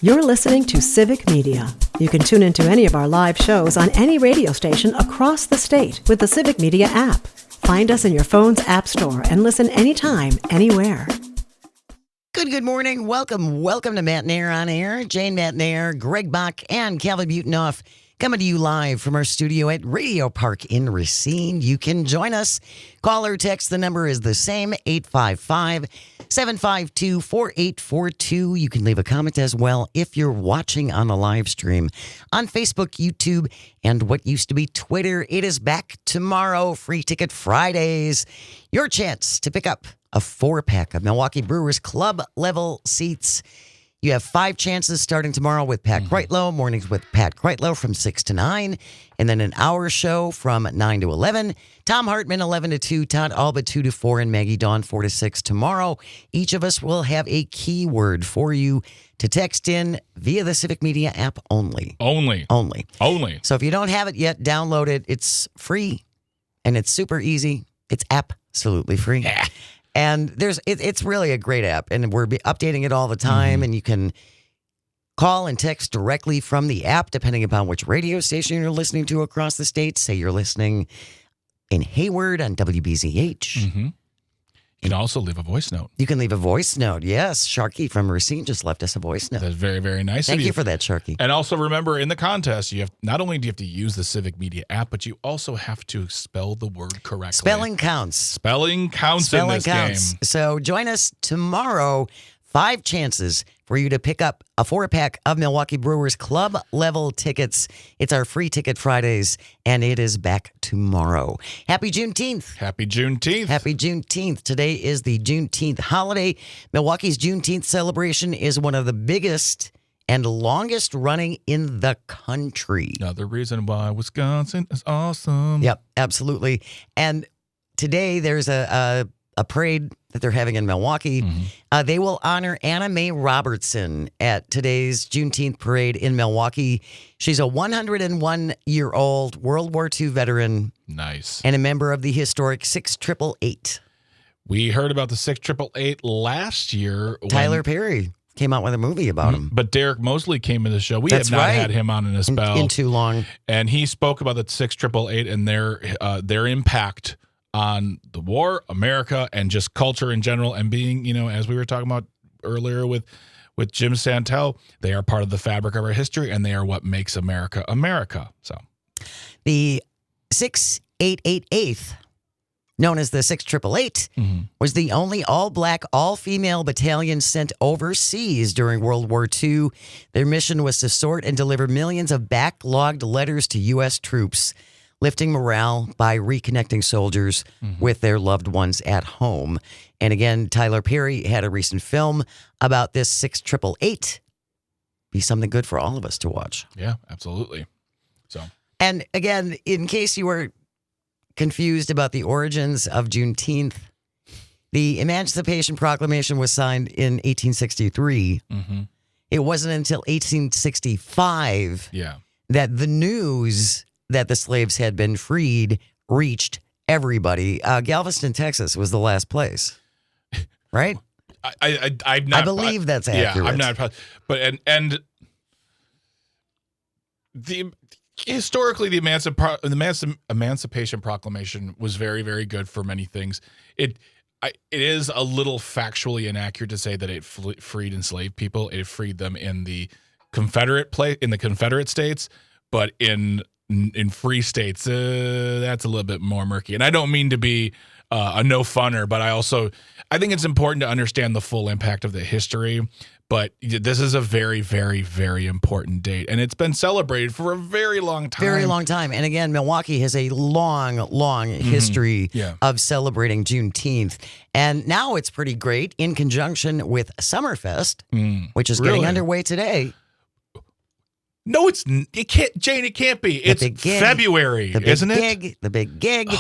You're listening to Civic Media. You can tune into any of our live shows on any radio station across the state with the Civic Media app. Find us in your phone's app store and listen anytime, anywhere. Good morning. Welcome to Matt Nair on Air. Jane Matt Nair, Greg Bach, and Calvin Butenoff coming to you live from our studio at Radio Park in Racine. You can join us. Call or text. The number is the same, 855-752-4842. You can leave a comment as well if you're watching on the live stream on Facebook, YouTube, and what used to be Twitter. It is back tomorrow. Free Ticket Fridays. Your chance to pick up a 4-pack of Milwaukee Brewers Club level seats. You have 5 chances starting tomorrow with Pat Kreitlow. Mornings with Pat Kreitlow from 6 to 9. And then an hour show from 9 to 11. Tom Hartman, 11 to 2. Todd Alba, 2 to 4. And Maggie Dawn, 4 to 6 tomorrow. Each of us will have a keyword for you to text in via the Civic Media app only. Only. So if you don't have it yet, download it. It's free. And it's super easy. It's absolutely free. Yeah. And it's really a great app, and we're updating it all the time, and you can call and text directly from the app, depending upon which radio station you're listening to across the state. Say you're listening in Hayward on WBZH. You can also leave a voice note. You can leave a voice note, yes. Sharky from Racine just left us a voice note. That's very, very nice Thank you for that, Sharky. And also remember, in the contest, you have not only do you have to use the Civic Media app, but you also have to spell the word correctly. Spelling counts. Spelling counts in this game. So join us tomorrow. 5 chances for you to pick up a 4-pack of Milwaukee Brewers Club level tickets. It's our Free Ticket Fridays, and it is back tomorrow. Happy Juneteenth. Happy Juneteenth. Happy Juneteenth. Today is the Juneteenth holiday. Milwaukee's Juneteenth celebration is one of the biggest and longest running in the country. Another reason why Wisconsin is awesome. Yep, absolutely. And today there's a parade that they're having in Milwaukee. They will honor Anna Mae Robertson at today's Juneteenth parade in Milwaukee. She's a 101-year-old World War II veteran. Nice. And a member of the historic 6888. We heard about the 6888 last year. Tyler Perry came out with a movie about him. But Derek Mosley came in the show. We That's have not right. had him on in a spell. In too long. And he spoke about the 6888 and their impact on the war, America, and just culture in general, and being, as we were talking about earlier with Jim Santel, they are part of the fabric of our history, and they are what makes America America. So, the 6888th, known as the 6888, was the only all-black, all-female battalion sent overseas during World War II. Their mission was to sort and deliver millions of backlogged letters to U.S. troops, lifting morale by reconnecting soldiers with their loved ones at home. And again, Tyler Perry had a recent film about this 6888. Be something good for all of us to watch. Yeah, absolutely. And again, in case you were confused about the origins of Juneteenth, the Emancipation Proclamation was signed in 1863. It wasn't until 1865 that the news that the slaves had been freed reached everybody. Galveston, Texas was the last place, right? I'm not, I believe that's accurate. Yeah, I'm not, but and historically the Emancipation Proclamation was very, very good for many things. It is a little factually inaccurate to say that it freed enslaved people. It freed them in the Confederate states, but in free states, that's a little bit more murky. And I don't mean to be a no-funner, but I think it's important to understand the full impact of the history. But this is a very, very, very important date. And it's been celebrated for a very long time. Very long time. And again, Milwaukee has a long, long history of celebrating Juneteenth. And now it's pretty great in conjunction with Summerfest, which is getting underway today. No, it can't, Jane. It can't be. It's February, isn't it? The big gig.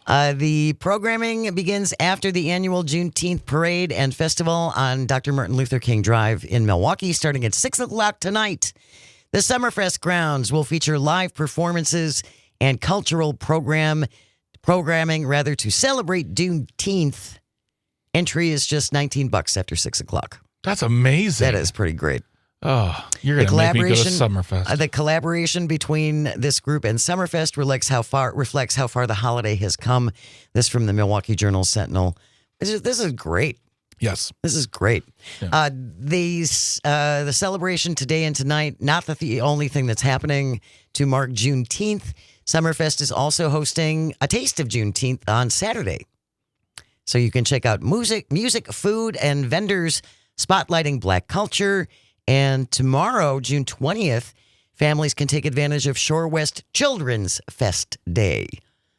The programming begins after the annual Juneteenth parade and festival on Dr. Martin Luther King Drive in Milwaukee, starting at 6 o'clock tonight. The Summerfest grounds will feature live performances and cultural programming to celebrate Juneteenth. Entry is just $19 after 6 o'clock. That's amazing. That is pretty great. Oh, you're going to make me go to Summerfest. The collaboration between this group and Summerfest reflects how far the holiday has come. This from the Milwaukee Journal-Sentinel. This is great. Yes. This is great. Yeah. The celebration today and tonight, not the only thing that's happening to mark Juneteenth. Summerfest is also hosting a Taste of Juneteenth on Saturday. So you can check out music, food, and vendors spotlighting Black culture. And tomorrow, June 20th, families can take advantage of Shore West Children's Fest Day.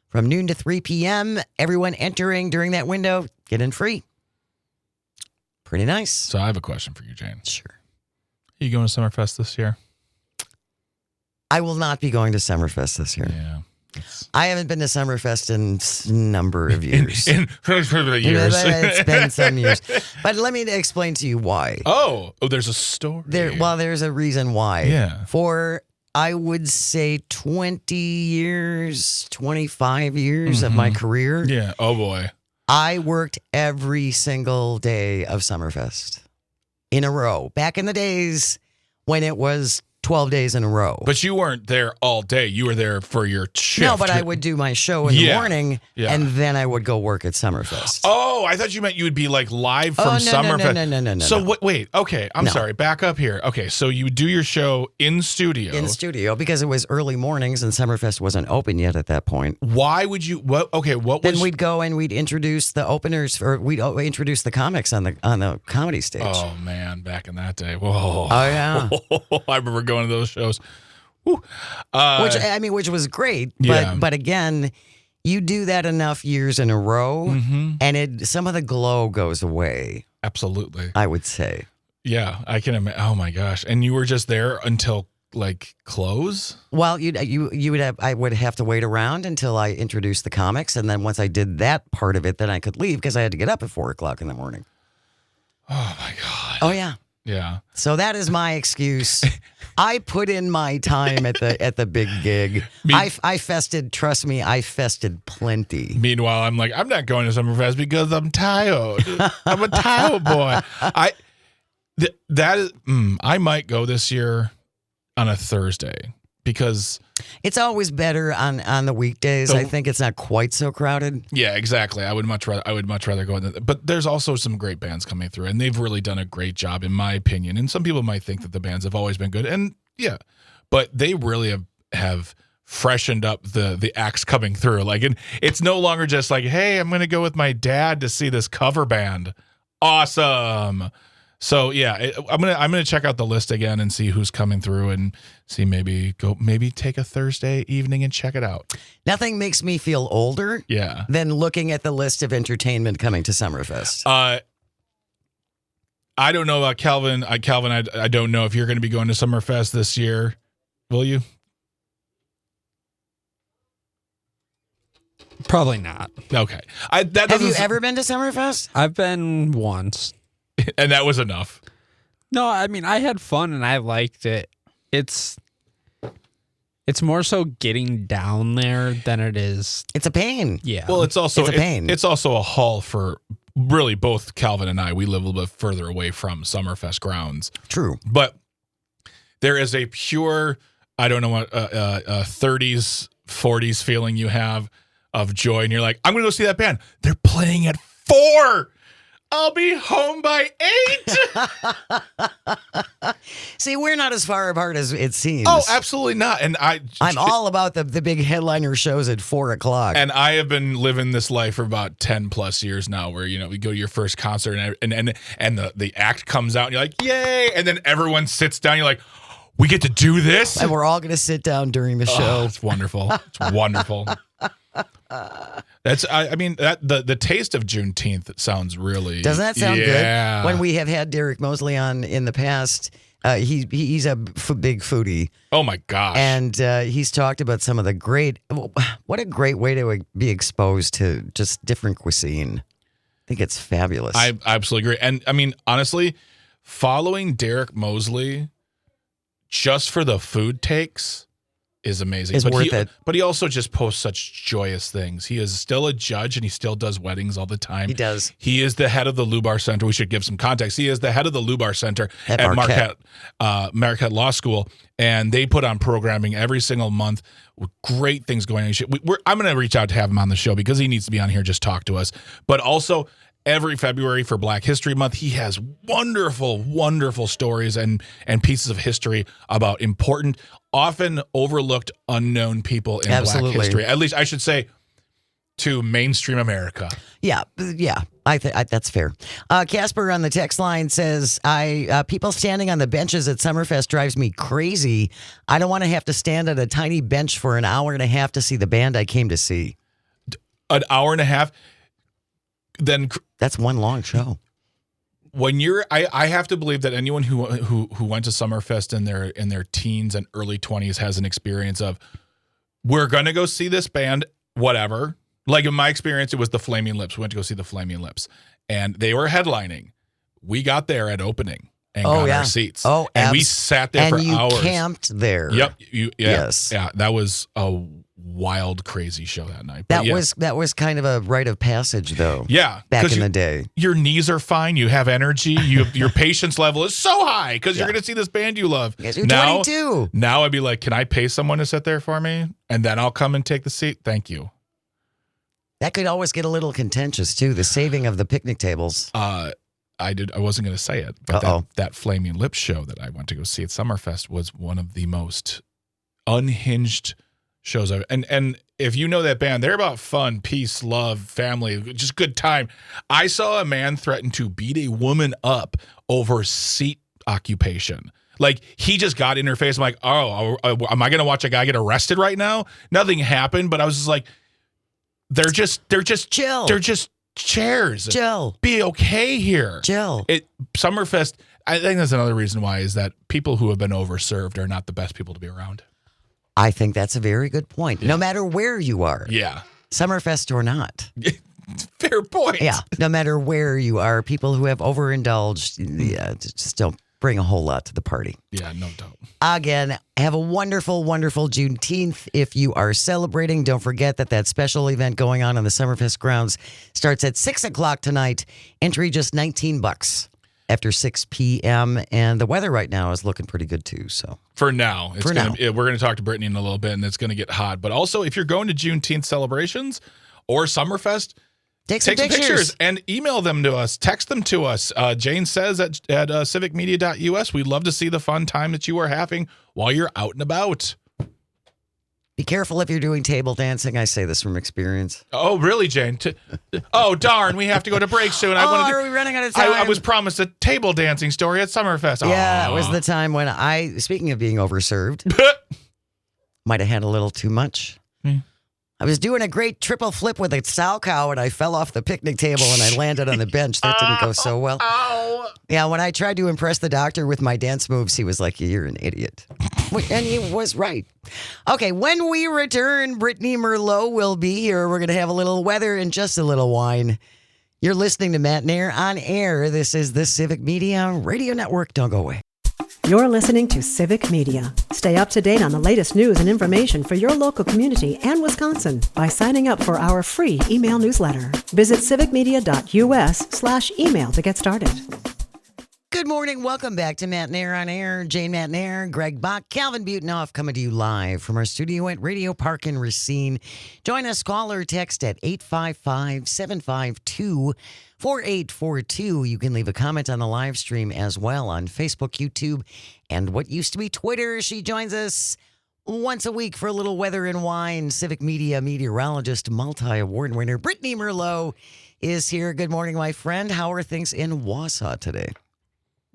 From noon to 3 p.m., everyone entering during that window, get in free. Pretty nice. So I have a question for you, Jane. Sure. Are you going to Summerfest this year? I will not be going to Summerfest this year. Yeah. I haven't been to Summerfest in a number of years. in years. It's been some years. But let me explain to you why. Oh, there's a story. There's a reason why. Yeah. For, I would say, 20 years, 25 years of my career. Yeah. Oh, boy. I worked every single day of Summerfest in a row. Back in the days when it was 12 days in a row. But you weren't there all day. You were there for your shift. No, but I would do my show in the morning, Yeah. and then I would go work at Summerfest. Oh, I thought you meant you would be like live from Summerfest. No. So wait, okay, I'm sorry. Back up here. Okay, so you would do your show in studio. In studio, because it was early mornings and Summerfest wasn't open yet at that point. Why would you? What? Okay, what was? Then we'd go and we'd introduce the openers, or we'd introduce the comics on the comedy stage. Oh man, back in that day. Whoa. Oh yeah. I remember going to those shows. Which was great, but again, you do that enough years in a row, and some of the glow goes away. Absolutely, I would say. Yeah, I can imagine. Oh my gosh! And you were just there until like close? Well, I would have to wait around until I introduced the comics, and then once I did that part of it, then I could leave because I had to get up at 4:00 in the morning. Oh my god! Oh yeah. Yeah. So that is my excuse. I put in my time at the big gig. I fested. Trust me, I fested plenty. Meanwhile, I'm like, I'm not going to Summerfest because I'm tired. I'm a tired boy. I might go this year on a Thursday because it's always better on the weekdays. I think it's not quite so crowded. Yeah, exactly. I would much rather go. But there's also some great bands coming through, and they've really done a great job, in my opinion. And some people might think that the bands have always been good, and yeah, but they really have freshened up the acts coming through. Like, and it's no longer just like, hey, I'm going to go with my dad to see this cover band. Awesome. So yeah, I'm gonna check out the list again and see who's coming through and see maybe take a Thursday evening and check it out. Nothing makes me feel older than looking at the list of entertainment coming to Summerfest. I don't know about Calvin. Calvin, I don't know if you're going to be going to Summerfest this year. Will you? Probably not. Okay. Have you ever been to Summerfest? I've been once. And that was enough. No, I mean, I had fun and I liked it. It's more so getting down there than it is. It's a pain. Yeah. Well, it's also a pain. It's also a haul for really both Calvin and I. We live a little bit further away from Summerfest grounds. True. But there is a pure, I don't know what, 30s, 40s feeling you have of joy. And you're like, I'm going to go see that band. They're playing at 4. I'll be home by 8. See, we're not as far apart as it seems. Oh, absolutely not. And I'm all about the big headliner shows at 4:00. And I have been living this life for about 10 plus years now, where we go to your first concert and the act comes out and you're like, yay! And then everyone sits down. You're like, we get to do this, and we're all going to sit down during the show. It's wonderful. It's wonderful. That's the taste of Juneteenth sounds really. Doesn't that sound good? When we have had Derek Mosley on in the past, he's a big foodie. Oh my gosh! And he's talked about some of the what a great way to be exposed to just different cuisine. I think it's fabulous. I absolutely agree. And I mean, honestly, following Derek Mosley just for the food takes is amazing. Is worth it. But he also just posts such joyous things. He is still a judge, and he still does weddings all the time. He does. He is the head of the Lubar Center. We should give some context. He is the head of the Lubar Center at Marquette Law School, and they put on programming every single month with great things going on. I'm going to reach out to have him on the show because he needs to be on here, just talk to us. But also, every February for Black History Month, he has wonderful, wonderful stories and pieces of history about important, often overlooked, unknown people in Black history. At least I should say to mainstream America. Yeah. I that's fair. Casper on the text line says, people standing on the benches at Summerfest drives me crazy. I don't want to have to stand at a tiny bench for an hour and a half to see the band I came to see. An hour and a half? Then that's one long show. When I have to believe that anyone who went to Summerfest in their teens and early 20s has an experience of, we're going to go see this band, whatever. Like in my experience, it was the Flaming Lips. We went to go see the Flaming Lips, and they were headlining. We got there at opening and got our seats. Oh, and we sat there for hours. And you camped there. Yep. Yes. Yeah. That was a wild, crazy show that night. But that was kind of a rite of passage, though. Yeah, back in the day. Your knees are fine. You have energy. Your patience level is so high because you're going to see this band you love. Yes, you're 22. Now I'd be like, can I pay someone to sit there for me, and then I'll come and take the seat? Thank you. That could always get a little contentious too. The saving of the picnic tables. I wasn't going to say it, but that Flaming Lips show that I went to go see at Summerfest was one of the most unhinged shows I've. And if you know that band, they're about fun, peace, love, family, just good time. I saw a man threaten to beat a woman up over seat occupation. Like, he just got in her face. I'm like, oh, am I going to watch a guy get arrested right now? Nothing happened, but I was just like, they're just chill. They're just chairs. Chill. Be okay here. Chill. Summerfest, I think that's another reason why, is that people who have been overserved are not the best people to be around. I think that's a very good point. Yeah. No matter where you are. Yeah. Summerfest or not. Fair point. Yeah. No matter where you are, people who have overindulged, just don't bring a whole lot to the party. Yeah, no doubt. Again, have a wonderful, wonderful Juneteenth. If you are celebrating, don't forget that special event going on the Summerfest grounds starts at 6 o'clock tonight. Entry just $19 after 6 p.m. And the weather right now is looking pretty good too. So for now, we're going to talk to Brittany in a little bit, and it's going to get hot. But also, if you're going to Juneteenth celebrations or Summerfest, Take some pictures and email them to us. Text them to us. Jane says at civicmedia.us, we'd love to see the fun time that you are having while you're out and about. Be careful if you're doing table dancing. I say this from experience. Oh, really, Jane? Oh, darn. We have to go to break soon. Are we running out of time? I was promised a table dancing story at Summerfest. Yeah, it was the time when speaking of being overserved, might have had a little too much. I was doing a great triple flip with a sow cow, and I fell off the picnic table, and I landed on the bench. That didn't go so well. Yeah, when I tried to impress the doctor with my dance moves, he was like, "You're an idiot." And he was right. Okay, when we return, Brittany Merlot will be here. We're going to have a little weather and just a little wine. You're listening to Matt Nair on air. This is the Civic Media Radio Network. Don't go away. You're listening to Civic Media. Stay up to date on the latest news and information for your local community and Wisconsin by signing up for our free email newsletter. Visit civicmedia.us/email to get started. Good morning. Welcome back to Matt Nair on air. Jane Matt Nair, Greg Bach, Calvin Butenoff coming to you live from our studio at Radio Park in Racine. Join us, call or text at 855-752-4842. You can leave a comment on the live stream as well on Facebook, YouTube, and what used to be Twitter. She joins us once a week for a little weather and wine. Civic Media meteorologist, multi-award winner Brittany Merlot is here. Good morning, my friend. How are things in Wausau today?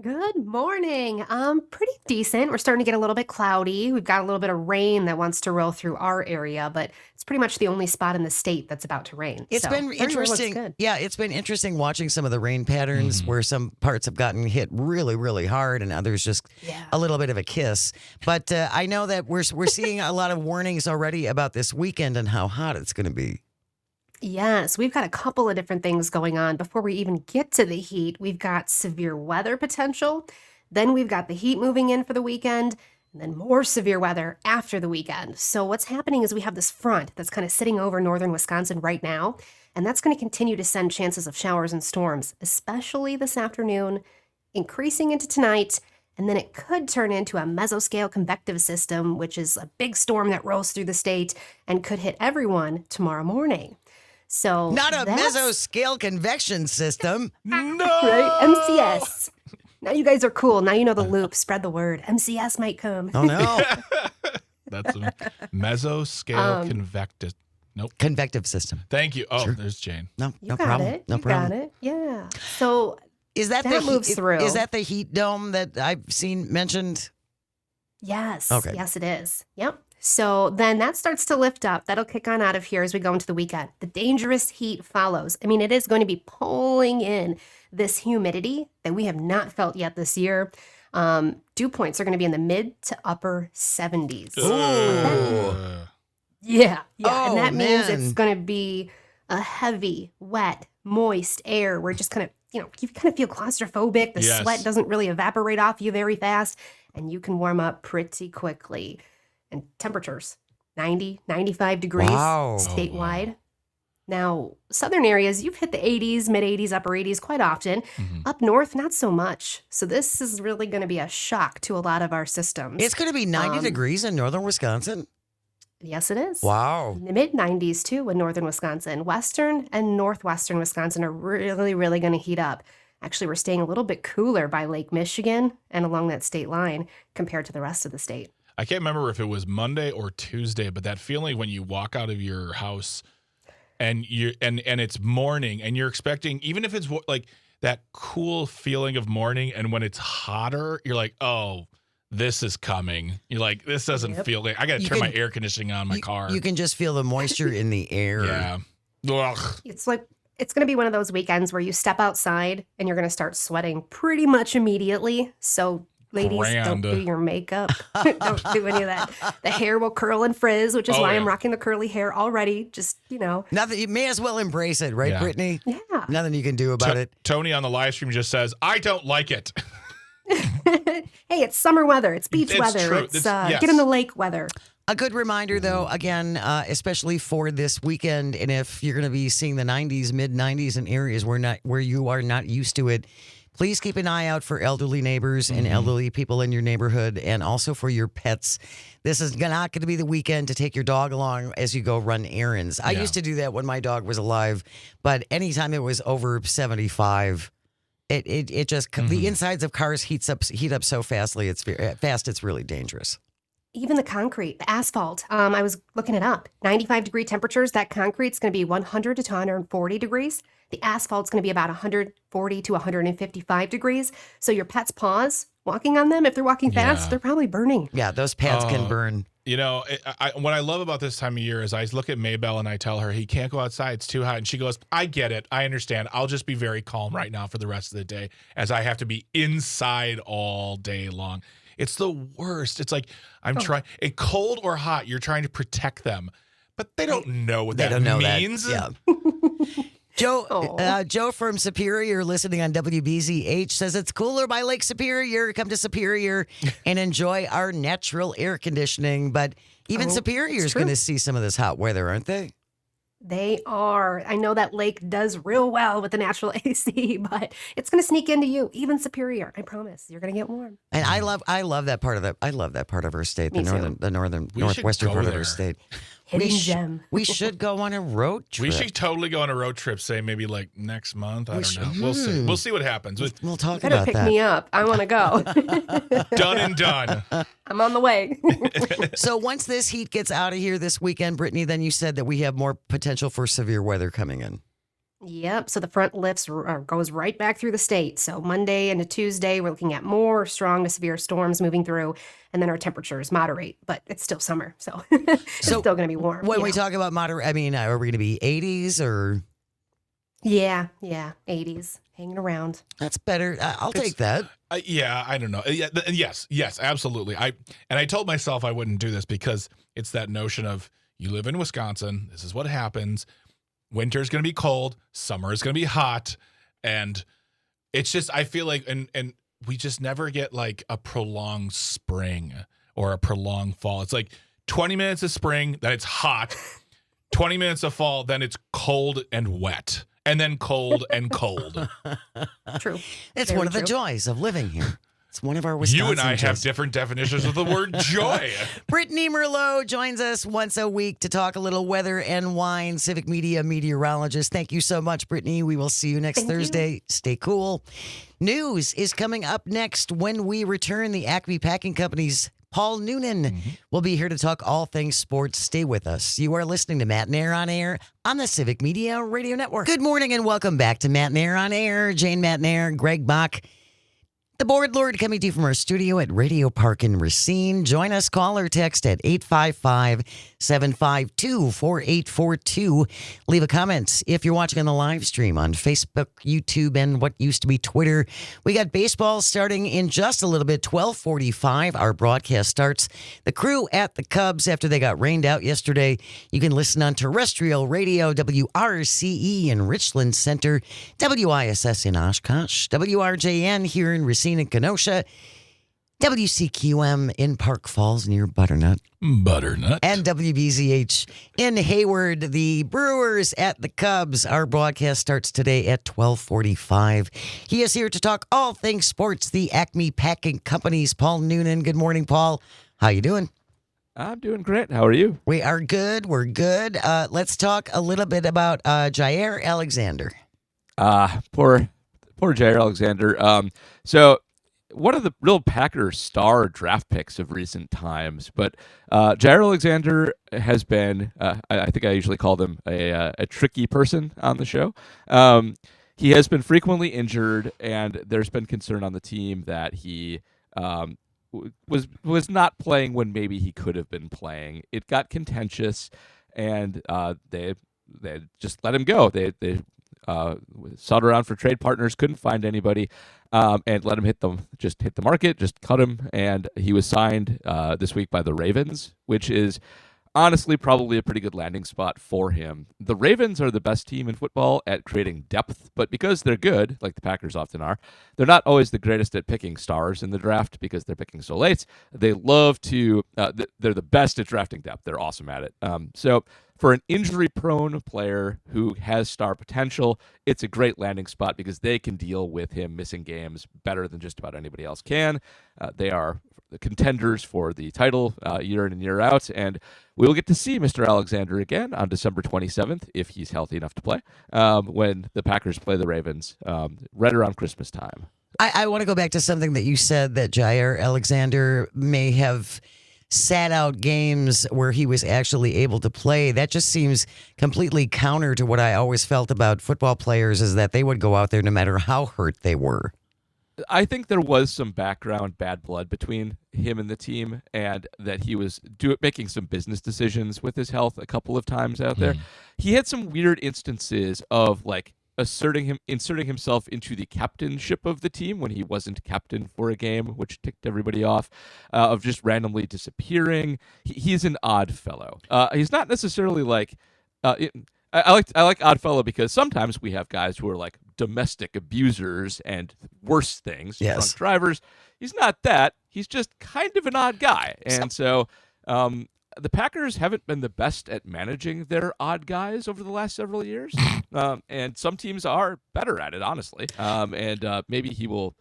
Good morning. Pretty decent. We're starting to get a little bit cloudy. We've got a little bit of rain that wants to roll through our area, but it's pretty much the only spot in the state that's about to rain. It's been interesting. Good. Yeah, it's been interesting watching some of the rain patterns where some parts have gotten hit really, really hard and others just a little bit of a kiss. But I know that we're seeing a lot of warnings already about this weekend and how hot it's going to be. Yes, we've got a couple of different things going on. Before we even get to the heat, we've got severe weather potential. Then we've got the heat moving in for the weekend. and then more severe weather after the weekend. So what's happening is we have this front that's kind of sitting over northern Wisconsin right now, and that's going to continue to send chances of showers and storms, especially this afternoon, increasing into tonight, and then it could turn into a mesoscale convective system, which is a big storm that rolls through the state and could hit everyone tomorrow morning. So Not a that's- mesoscale convection system. No. Right? MCS. Now you guys are cool. Now you know the loop. Spread the word. MCS might come. Oh, no. That's a mesoscale convective. Nope. Convective system. Thank you. Oh, Sure. there's Jane. No, You no got problem. it. No you problem. got it. Yeah. So Is that, That the moves through. Is that the heat dome that I've seen mentioned? yes. Okay. Yes, it is. Yep. So then that starts to lift up. That'll kick on out of here as we go into the weekend. The dangerous heat follows. I mean, it is going to be pulling in this humidity that we have not felt yet this year. Dew points are going to be in the mid to upper 70s. Yeah. Yeah. And Oh, that means man. it's going to be a heavy, wet, moist air where just kind of, you kind of feel claustrophobic. The Yes. sweat doesn't really evaporate off you very fast, and you can warm up pretty quickly. And temperatures 90, 95 degrees Wow. statewide. Now, southern areas, you've hit the 80s, mid 80s, upper 80s quite often. Up north, not so much. So this is really going to be a shock to a lot of our systems. It's going to be 90 degrees in northern Wisconsin. Yes, it is. Wow. The mid 90s too in northern Wisconsin. Western and northwestern Wisconsin are really, really going to heat up. Actually, we're staying a little bit cooler by Lake Michigan and along that state line compared to the rest of the state. I can't remember if it was Monday or Tuesday, but that feeling when you walk out of your house and it's morning and you're expecting, even if it's like that cool feeling of morning, and when it's hotter, you're like, oh, this is coming. You're like, this doesn't feel like I got to You turn my can- air conditioning on my car. You can just feel the moisture in the air. Yeah. Ugh. It's like it's going to be one of those weekends where you step outside and you're going to start sweating pretty much immediately. So ladies, Grand. don't do your makeup. Don't do any of that. The hair will curl and frizz, which is Oh, why yeah. I'm rocking the curly hair already. Just, Nothing. You may as well embrace it, right, Yeah. Brittany? Yeah. Nothing you can do about it. Tony on the live stream just says, I don't like it. Hey, it's summer weather. It's beach It's weather. true. It's Yes. get in the lake weather. A good reminder, though, again, especially for this weekend, and if you're going to be seeing the 90s, mid 90s in areas where you are not used to it, please keep an eye out for elderly neighbors and elderly people in your neighborhood, and also for your pets. This is not going to be the weekend to take your dog along as you go run errands. I Yeah. used to do that when my dog was alive, but anytime it was over 75. It just the insides of cars heat up so fastly. It's really dangerous. Even the concrete, the asphalt. I was looking it up. 95-degree temperatures. That concrete's going to be 100 to 140 degrees. The asphalt's going to be about 140 to 155 degrees. So your pet's paws, walking on them, if they're walking fast, Yeah. they're probably burning. Yeah, those pads can Oh. burn. You know, what I love about this time of year is I look at Maybell and I tell her he can't go outside. It's too hot. And she goes, I get it. I understand. I'll just be very calm right now for the rest of the day as I have to be inside all day long. It's the worst. It's like I'm trying, cold or hot, you're trying to protect them. But they don't know what They that don't know means. that. Yeah. Joe, Aw. Joe from Superior, listening on WBZH, says it's cooler by Lake Superior. Come to Superior and enjoy our natural air conditioning. But even Oh, Superior it's is true. going to see some of this hot weather, aren't they? They are. I know that lake does real well with the natural AC, but it's going to sneak into you. Even Superior, I promise. You're going to get warm. And I love that part of our state, Me the too. We should northwestern go part of there. our state. Hidden we gem. We should go on a road trip. We should totally go on a road trip, say maybe like next month. I We don't know. should. We'll see. We'll see what happens. We'll talk Better about pick that. me up. I want to go. Done and done. I'm on the way. So once this heat gets out of here this weekend, Brittany, then you said that we have more potential for severe weather coming in. Yep. So the front lifts or goes right back through the state. So Monday into Tuesday, we're looking at more strong to severe storms moving through, and then our temperatures moderate, but it's still summer, so it's So still going to be warm. When you we know. talk about moderate, I mean, are we going to be 80s or? yeah, 80s, hanging around. That's better. I'll It's- take that. Yeah, I don't know. Yes, absolutely. I told myself I wouldn't do this because it's that notion of you live in Wisconsin. This is what happens. Winter's going to be cold. Summer is going to be hot, and it's just I feel like and we just never get like a prolonged spring or a prolonged fall. It's like 20 minutes of spring, then it's hot. 20 minutes of fall, then it's cold and wet. And then cold and cold. True. It's Very one of the true. joys of living here. It's one of our Wisconsin You and I have joys. different definitions of the word joy. Brittany Merlot joins us once a week to talk a little weather and wine. Civic Media meteorologist. Thank you so much, Brittany. We will see you next Thank you. Thursday. Stay cool. News is coming up next when we return. The Acme Packing Company's Paul Noonan will be here to talk all things sports. Stay with us. You are listening to Matt and Air on Air on the Civic Media Radio Network. Good morning and welcome back to Matt and Air on Air. Jane Matt and Air, Greg Bach. The Board Lord coming to you from our studio at Radio Park in Racine. Join us, call or text at 855-752-4842. Leave a comment if you're watching on the live stream on Facebook, YouTube, and what used to be Twitter. We got baseball starting in just a little bit, 12:45. Our broadcast starts. The Crew at the Cubs after they got rained out yesterday. You can listen on terrestrial radio, WRCE in Richland Center, WISS in Oshkosh, WRJN here in Racine and Kenosha, WCQM in Park Falls near Butternut, and WBZH in Hayward. The Brewers at the Cubs. Our broadcast starts today at 12:45. He is here to talk all things sports. The Acme Packing Company's Paul Noonan. Good morning, Paul. How you doing? I'm doing great. How are you? We are good. We're good. Let's talk a little bit about Jair Alexander. Poor Jair Alexander. So one of the real Packer star draft picks of recent times, but Jair Alexander has been, I think I usually call him a tricky person on the show. He has been frequently injured, and there's been concern on the team that he was not playing when maybe he could have been playing. It got contentious, and they just let him go. They sought around for trade partners, couldn't find anybody, and let him hit the market, just cut him, and he was signed this week by the Ravens, which is honestly probably a pretty good landing spot for him. The Ravens are the best team in football at creating depth, but because they're good, like the Packers often are, they're not always the greatest at picking stars in the draft because they're picking so late. They love to, they're the best at drafting depth. They're awesome at it. So for an injury-prone player who has star potential, it's a great landing spot because they can deal with him missing games better than just about anybody else can. They are the contenders for the title year in and year out, and we will get to see Mr. Alexander again on December 27th, if he's healthy enough to play, when the Packers play the Ravens right around Christmas time. I want to go back to something that you said, that Jair Alexander may have sat out games where he was actually able to play. That just seems completely counter to what I always felt about football players, is that they would go out there no matter how hurt they were. I think there was some background bad blood between him and the team, and that he was making some business decisions with his health a couple of times out there. He had some weird instances of like inserting himself into the captainship of the team when he wasn't captain for a game, which ticked everybody off, of just randomly disappearing. He's an odd fellow. He's not necessarily like I like Oddfellow because sometimes we have guys who are like domestic abusers and worse things, drunk drivers. He's not that. He's just kind of an odd guy. And so the Packers haven't been the best at managing their odd guys over the last several years. And some teams are better at it, honestly. And maybe he will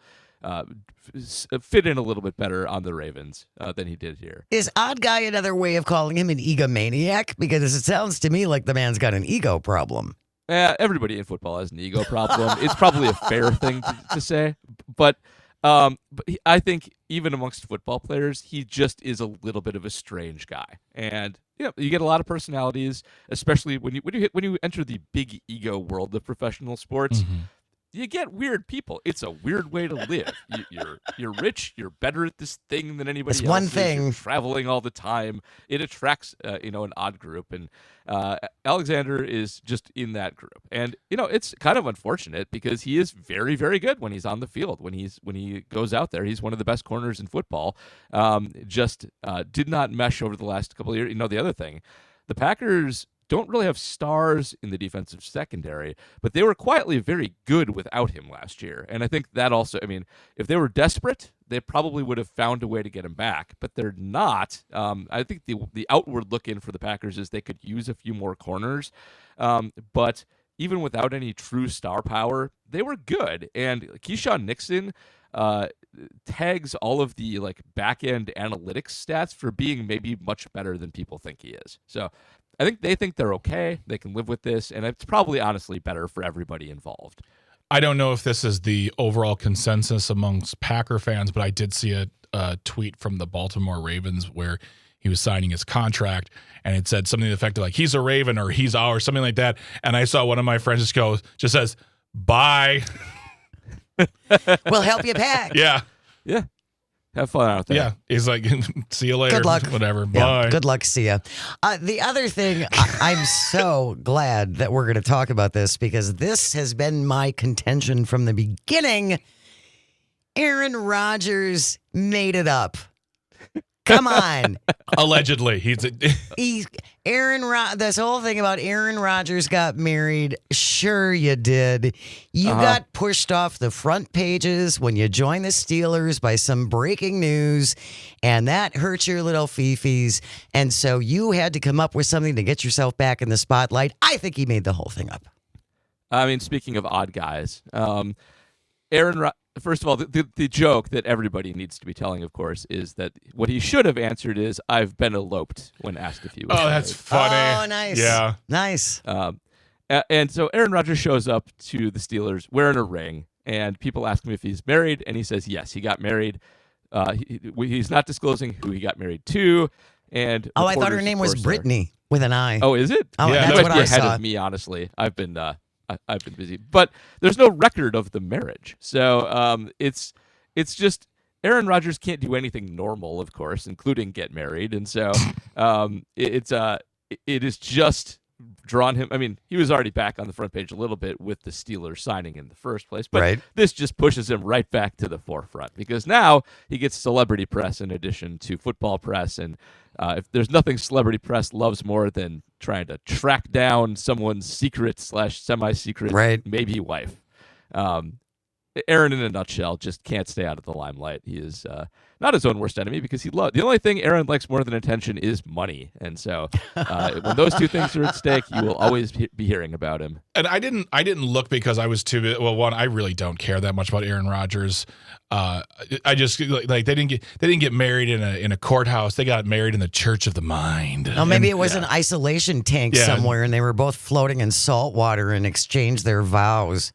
fit in a little bit better on the Ravens than he did here. Is odd guy another way of calling him an egomaniac? Because it sounds to me like the man's got an ego problem. Everybody in football has an ego problem. It's probably a fair thing to say, but I think even amongst football players, he just is a little bit of a strange guy. And you get a lot of personalities, especially when you enter the big ego world of professional sports. You get weird people. It's a weird way to live. You're rich. You're better at this thing than anybody else. It's one thing. You're traveling all the time. It attracts an odd group, and Alexander is just in that group. And it's kind of unfortunate because he is very, very good when he's on the field. When he goes out there, he's one of the best corners in football. Just did not mesh over the last couple of years. The other thing, the Packers don't really have stars in the defensive secondary, but they were quietly very good without him last year. And I think that also, I mean, if they were desperate, they probably would have found a way to get him back, but they're not. I think the outward look in for the Packers is they could use a few more corners, but even without any true star power, they were good. And Keyshawn Nixon tags all of the like back end analytics stats for being maybe much better than people think he is. So I think they think they're okay. They can live with this, and it's probably honestly better for everybody involved. I don't know if this is the overall consensus amongst Packer fans, but I did see a tweet from the Baltimore Ravens where he was signing his contract, and it said something to the effect of like, he's a Raven or he's ours, something like that. And I saw one of my friends just says, bye. We'll help you pack. Yeah. Yeah. Have fun out there. Yeah. He's like, see you later. Good luck. Whatever. Yeah, Bye. good luck. See ya. The other thing, I'm so glad that we're going to talk about this because this has been my contention from the beginning. Aaron Rodgers made it up. Come on. Allegedly. This whole thing about Aaron Rodgers got married. Sure you did. You got pushed off the front pages when you joined the Steelers by some breaking news, and that hurt your little fifis. And so you had to come up with something to get yourself back in the spotlight. I think he made the whole thing up. I mean, speaking of odd guys, first of all, the joke that everybody needs to be telling, of course, is that what he should have answered is, I've been eloped when asked if he was married. That's funny. Oh, nice. Yeah. Nice. And so Aaron Rodgers shows up to the Steelers wearing a ring, and people ask him if he's married, and he says, yes, he got married. He's not disclosing who he got married to. And I thought her name was Brittany with an I. Oh, is it? Oh, Yeah. that's You what might be I ahead saw. of me, honestly. I've been busy, but there's no record of the marriage. So it's just Aaron Rodgers can't do anything normal, of course, including get married, and so it is just drawn him. I mean, he was already back on the front page a little bit with the Steelers signing in the first place, but Right. this just pushes him right back to the forefront because now he gets celebrity press in addition to football press, and if there's nothing celebrity press loves more than trying to track down someone's secret / semi-secret, Right. maybe wife. Aaron, in a nutshell, just can't stay out of the limelight. He is not his own worst enemy because the only thing Aaron likes more than attention is money. And so when those two things are at stake, you will always be hearing about him. And I didn't look because I was too well. One, I really don't care that much about Aaron Rodgers. I just like they didn't get married in a courthouse. They got married in the Church of the Mind. Oh, maybe And- it was an isolation tank Yeah. somewhere, and they were both floating in salt water and exchanged their vows.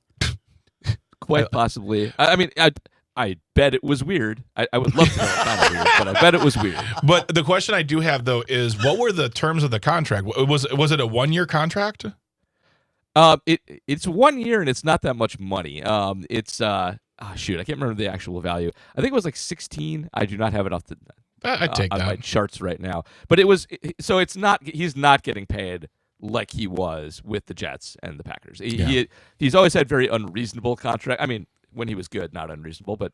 Quite possibly. I mean, I bet it was weird. I would love to know it's not weird, but I bet it was weird. But the question I do have though is, what were the terms of the contract? Was it a 1-year contract? It's 1 year and it's not that much money. It's I can't remember the actual value. I think it was like 16. I do not have it off the I'd take on that. my charts right now. But it was so it's not. He's not getting paid like he was with the Jets and the Packers. He's always had very unreasonable contract. I mean, when he was good, not unreasonable, but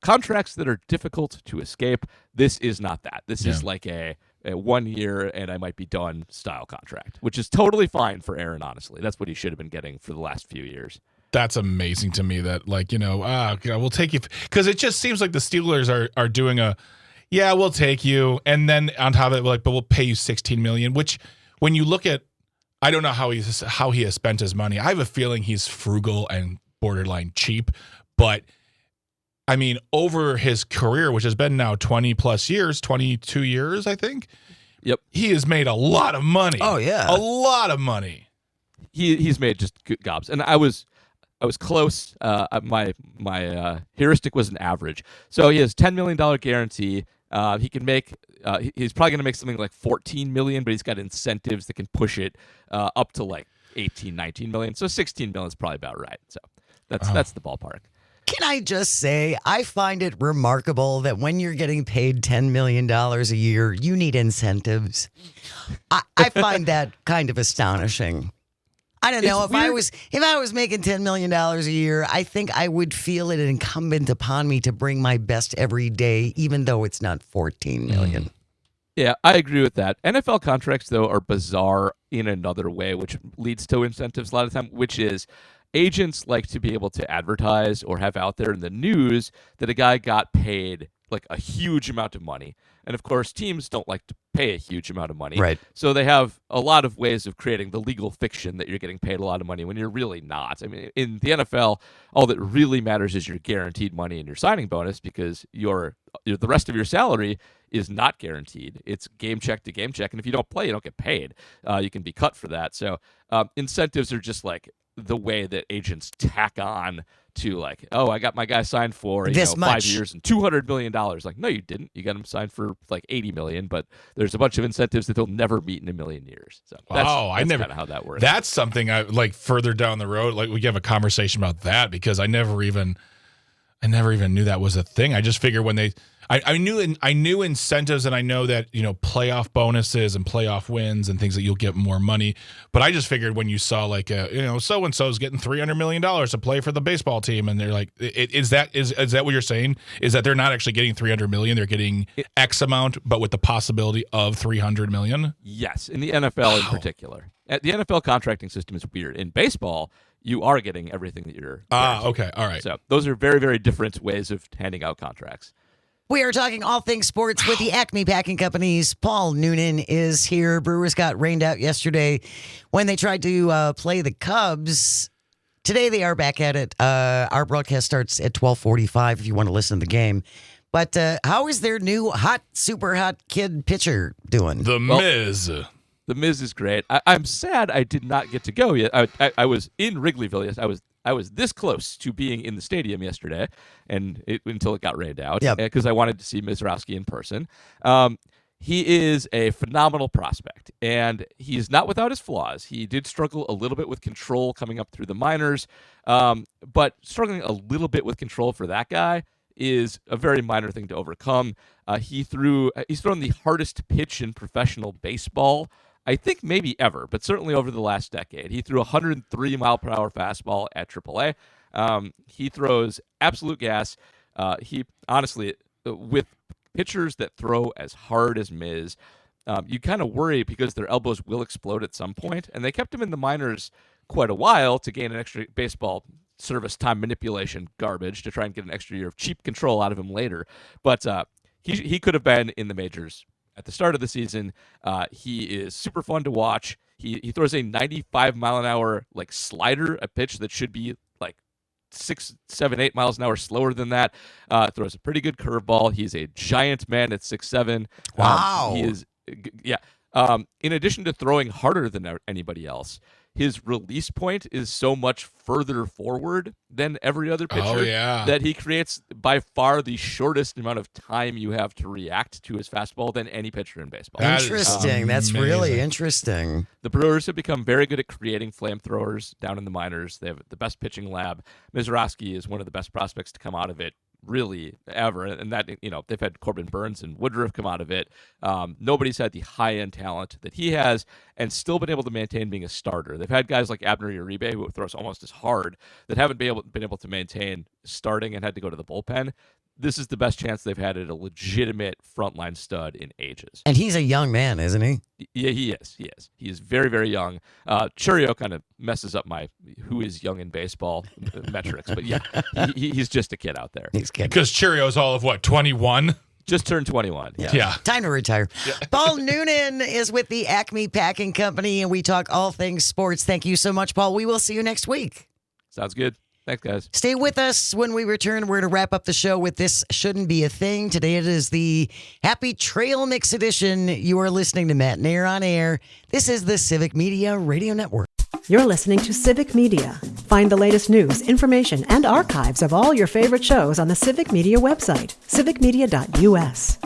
contracts that are difficult to escape. This is not that. This is like a 1 year and I might be done style contract, which is totally fine for Aaron. Honestly, that's what he should have been getting for the last few years. That's amazing to me that we'll take you because it just seems like the Steelers are doing we'll take you, and then on top of it, but we'll pay you $16 million, which when you look at, I don't know how he has spent his money. I have a feeling he's frugal and borderline cheap, but I mean, over his career, which has been now 20 plus years, 22 years, I think. Yep. He has made a lot of money. Oh, yeah. A lot of money. He's made just good gobs, and I was close. My heuristic was an average. So he has $10 million guarantee. He can make. He's probably going to make something like $14 million, but he's got incentives that can push it up to like 18, 19 million. So 16 million is probably about right. So that's the ballpark. Can I just say, I find it remarkable that when you're getting paid $10 million a year, you need incentives. I find that kind of astonishing. I don't know. If I was making $10 million a year, I think I would feel it incumbent upon me to bring my best every day, even though it's not $14 million. Yeah, I agree with that. NFL contracts, though, are bizarre in another way, which leads to incentives a lot of the time, which is agents like to be able to advertise or have out there in the news that a guy got paid like a huge amount of money. And of course, teams don't like to pay a huge amount of money. Right. So they have a lot of ways of creating the legal fiction that you're getting paid a lot of money when you're really not. I mean, in the NFL, all that really matters is your guaranteed money and your signing bonus, because the rest of your salary is not guaranteed. It's game check to game check. And if you don't play, you don't get paid. You can be cut for that. So incentives are just like the way that agents tack on to like, oh, I got my guy signed for This 5 much. years and $200 million. Like, no, you didn't. You got him signed for like $80 million, but there's a bunch of incentives that they'll never meet in a million years. So that's I never kind of how that works. That's something I like further down the road. Like we have a conversation about that because I never even knew that was a thing. I just figured when I knew incentives, and I know that playoff bonuses and playoff wins and things that you'll get more money. But I just figured when you saw like so and so's getting $300 million to play for the baseball team, and they're like, is that what you're saying? Is that they're not actually getting $300 million? They're getting X amount, but with the possibility of $300 million. Yes, in the NFL in particular. The NFL contracting system is weird. In baseball, you are getting everything that you're guaranteed. Okay, all right. So those are very, very different ways of handing out contracts. We are talking all things sports with the Acme Packing Company's Paul Noonan is here. Brewers got rained out yesterday when they tried to play the Cubs. Today they are back at it. Our broadcast starts at 12:45 if you want to listen to the game. But how is their new super hot kid pitcher doing? The Miz. The Miz is great. I'm sad I did not get to go yet. I was in Wrigleyville. Yes, I was this close to being in the stadium yesterday, and until it got rained out, because I wanted to see Mizrowski in person. He is a phenomenal prospect, and he is not without his flaws. He did struggle a little bit with control coming up through the minors, but struggling a little bit with control for that guy is a very minor thing to overcome. He's thrown the hardest pitch in professional baseball, I think maybe ever, but certainly over the last decade. He threw a 103-mile-per-hour fastball at AAA. He throws absolute gas. He honestly, with pitchers that throw as hard as Miz, you kind of worry because their elbows will explode at some point, and they kept him in the minors quite a while to gain an extra baseball service time manipulation garbage to try and get an extra year of cheap control out of him later. But he could have been in the majors at the start of the season. He is super fun to watch. He throws a 95-mile-an-hour like slider, a pitch that should be like 6, 7, 8 miles an hour slower than that. Throws a pretty good curveball. He's a giant man at 6'7". Wow. He is, yeah. In addition to throwing harder than anybody else, his release point is so much further forward than every other pitcher that he creates by far the shortest amount of time you have to react to his fastball than any pitcher in baseball. Interesting. That's really interesting. The Brewers have become very good at creating flamethrowers down in the minors. They have the best pitching lab. Mizrowski is one of the best prospects to come out of it really ever, and that they've had Corbin Burns and Woodruff come out of it. Nobody's had the high-end talent that he has and still been able to maintain being a starter. They've had guys like Abner Uribe, who throws almost as hard, that haven't been able to maintain starting and had to go to the bullpen. This is the best chance they've had at a legitimate frontline stud in ages. And he's a young man, isn't he? Yeah, he is. He is very, very young. Churio kind of messes up my who is young in baseball metrics, but yeah, he's just a kid out there. He's kid. Because Cheerio's all of what, 21? Just turned 21. Yeah. Time to retire. Paul Noonan is with the Acme Packing Company, and we talk all things sports. Thank you so much, Paul. We will see you next week. Sounds good. Thanks, guys. Stay with us when we return. We're going to wrap up the show with This Shouldn't Be a Thing. Today it is the Happy Trail Mix edition. You are listening to Matt Nair on Air. This is the Civic Media Radio Network. You're listening to Civic Media. Find the latest news, information, and archives of all your favorite shows on the Civic Media website, civicmedia.us.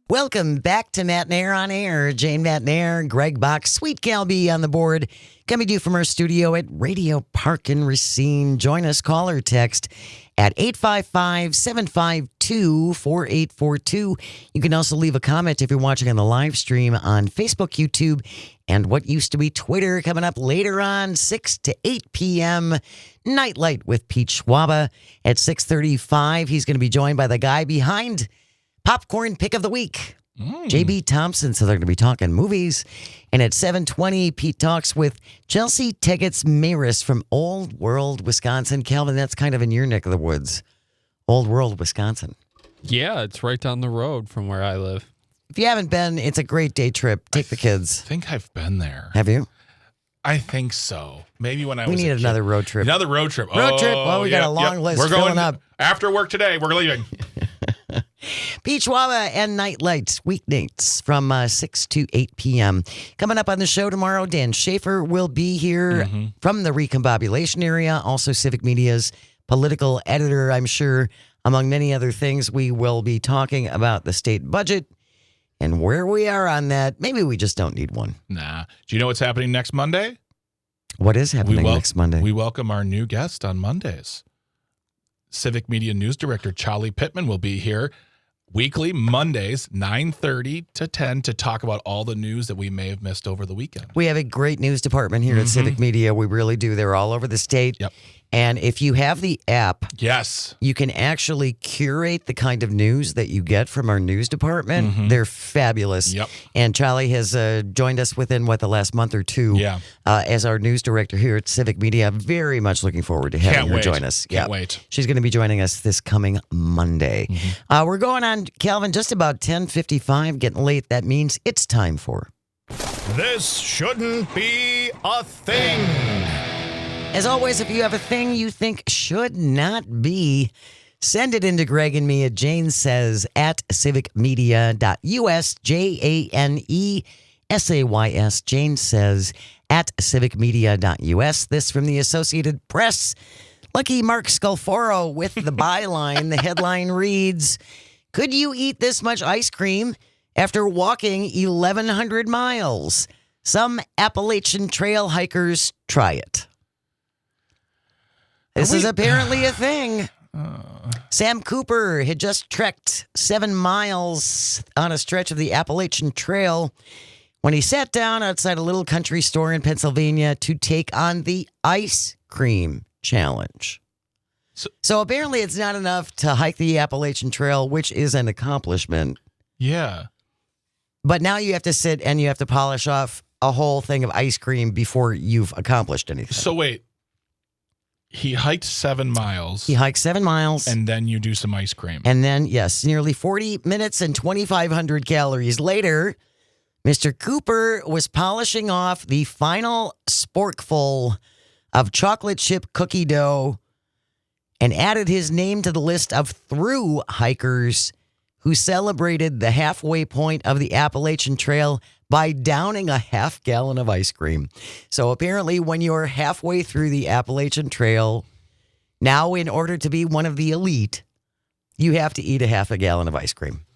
Welcome back to Matt Nair on Air. Jane Matt Nair, Greg Bach, Sweet Galby on the board. Coming to you from our studio at Radio Park in Racine. Join us, call or text at 855-752-4842. You can also leave a comment if you're watching on the live stream on Facebook, YouTube, and what used to be Twitter. Coming up later on, 6 to 8 p.m., Nightlight with Pete Schwaba. At 6:35, he's going to be joined by the guy behind Popcorn Pick of the Week. JB Thompson. So they're going to be talking movies. And at 7:20, Pete talks with Chelsea Tegetz-Maris from Old World, Wisconsin. Calvin, that's kind of in your neck of the woods. Old World, Wisconsin. Yeah, it's right down the road from where I live. If you haven't been, it's a great day trip. Take the kids. I think I've been there. Have you? I think so. Maybe when I We was need a kid. another road trip. Another road trip. Road trip? Well, we got a long list We're filling going up. after work today. We're leaving. Beach Wava and Night Lights, weeknights from 6 to 8 p.m. Coming up on the show tomorrow, Dan Schaefer will be here from the Recombobulation area, also Civic Media's political editor, I'm sure. Among many other things, we will be talking about the state budget and where we are on that. Maybe we just don't need one. Nah. Do you know what's happening next Monday? What is happening next Monday? We welcome our new guest on Mondays. Civic Media News Director Charlie Pittman will be here weekly, Mondays, 9:30 to 10, to talk about all the news that we may have missed over the weekend. We have a great news department here at Civic Media. We really do. They're all over the state. Yep. And if you have the app, Yes. you can actually curate the kind of news that you get from our news department. They're fabulous. Yep. And Charlie has joined us within, the last month or two as our news director here at Civic Media. Very much looking forward to having her join us. Can't wait. She's going to be joining us this coming Monday. We're going on, Calvin, just about 10:55, getting late. That means it's time for... This shouldn't be a thing. As always, if you have a thing you think should not be, send it into Greg and me at janesays at civicmedia.us, JANESAYS, Jane says at civicmedia.us. This from the Associated Press. Lucky Mark Scalfaro with the byline. The headline reads, "Could you eat this much ice cream after walking 1,100 miles? Some Appalachian Trail hikers try it." This is apparently a thing. Sam Cooper had just trekked 7 miles on a stretch of the Appalachian Trail when he sat down outside a little country store in Pennsylvania to take on the ice cream challenge. So apparently it's not enough to hike the Appalachian Trail, which is an accomplishment. Yeah. But now you have to sit and you have to polish off a whole thing of ice cream before you've accomplished anything. So wait. He hiked 7 miles. He hiked 7 miles. And then you do some ice cream. And then, yes, nearly 40 minutes and 2,500 calories later, Mr. Cooper was polishing off the final sporkful of chocolate chip cookie dough and added his name to the list of through hikers who celebrated the halfway point of the Appalachian Trail by downing a half gallon of ice cream. So apparently when you're halfway through the Appalachian Trail, now in order to be one of the elite, you have to eat a half a gallon of ice cream.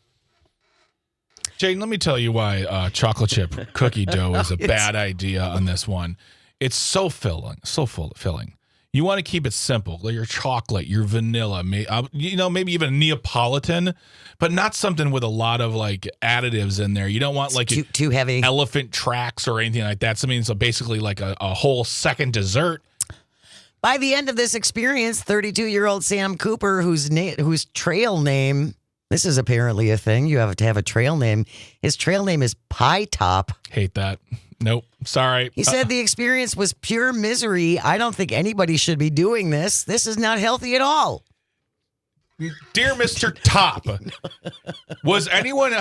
Jane, let me tell you why chocolate chip cookie dough is a bad idea on this one. It's so filling, filling. You want to keep it simple, like your chocolate, your vanilla, maybe even a Neapolitan, but not something with a lot of like additives in there. You don't want like too heavy elephant tracks or anything like that. Something so basically like a whole second dessert. By the end of this experience, 32-year-old Sam Cooper, whose trail name, this is apparently a thing. You have to have a trail name. His trail name is Pie Top. Hate that. Nope. Sorry. He said the experience was pure misery. I don't think anybody should be doing this. This is not healthy at all. Dear Mr. Top, was anyone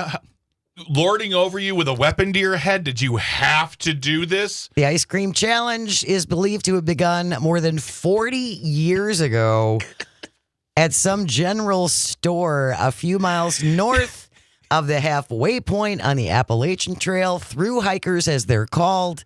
lording over you with a weapon to your head? Did you have to do this? The ice cream challenge is believed to have begun more than 40 years ago at some general store a few miles north of the halfway point on the Appalachian Trail. Through hikers, as they're called,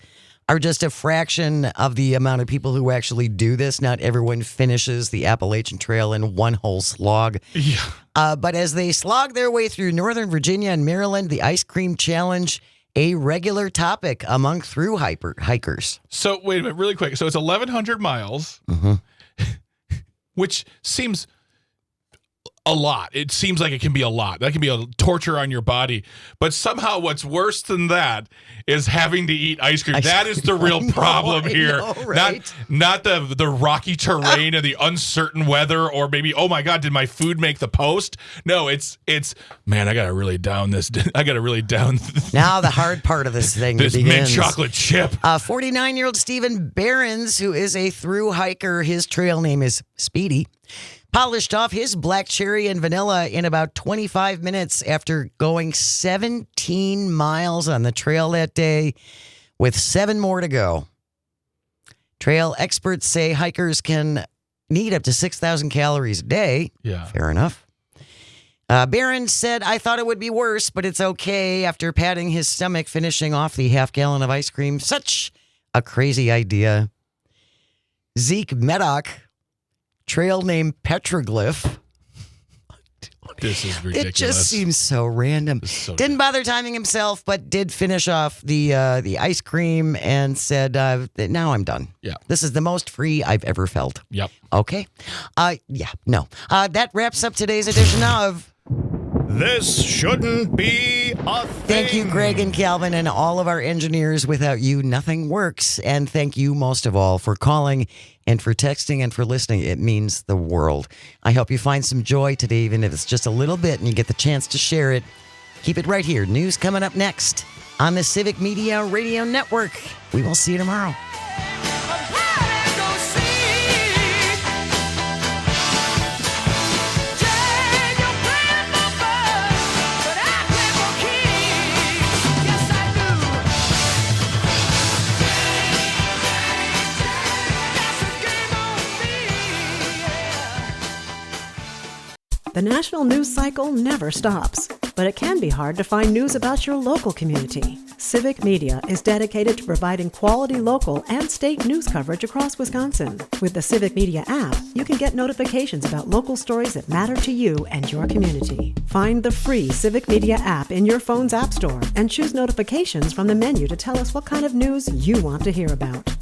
are just a fraction of the amount of people who actually do this. Not everyone finishes the Appalachian Trail in one whole slog. Yeah. But as they slog their way through Northern Virginia and Maryland, the ice cream challenge, a regular topic among through hikers. So wait a minute, really quick. So it's 1,100 miles, which seems a lot. It seems like it can be a lot. That can be a torture on your body. But somehow what's worse than that is having to eat ice cream. That is the real problem here. know, right? Not the rocky terrain and the uncertain weather, or maybe, oh my God, did my food make the post? No, it's man, I gotta really down this. I gotta really down Now the hard part of this thing this mint begins. chocolate chip. 49-year-old Stephen Behrens, who is a thru hiker, his trail name is Speedy, polished off his black cherry and vanilla in about 25 minutes after going 17 miles on the trail that day, with 7 more to go. Trail experts say hikers can need up to 6,000 calories a day. Yeah. Fair enough. Barron said, I thought it would be worse, but it's okay, after patting his stomach, finishing off the half-gallon of ice cream. Such a crazy idea. Zeke Meddock, trail name Petroglyph. This is ridiculous. It just seems so random. So Didn't bother timing himself, but did finish off the ice cream and said, now I'm done. Yeah. This is the most free I've ever felt. Yep. Okay. No. That wraps up today's edition of... This shouldn't be a thing. Thank you, Greg and Calvin, and all of our engineers. Without you, nothing works. And thank you most of all for calling and for texting and for listening. It means the world. I hope you find some joy today, even if it's just a little bit, and you get the chance to share it. Keep it right here. News coming up next on the Civic Media Radio Network. We will see you tomorrow. The national news cycle never stops, but it can be hard to find news about your local community. Civic Media is dedicated to providing quality local and state news coverage across Wisconsin. With the Civic Media app, you can get notifications about local stories that matter to you and your community. Find the free Civic Media app in your phone's app store and choose notifications from the menu to tell us what kind of news you want to hear about.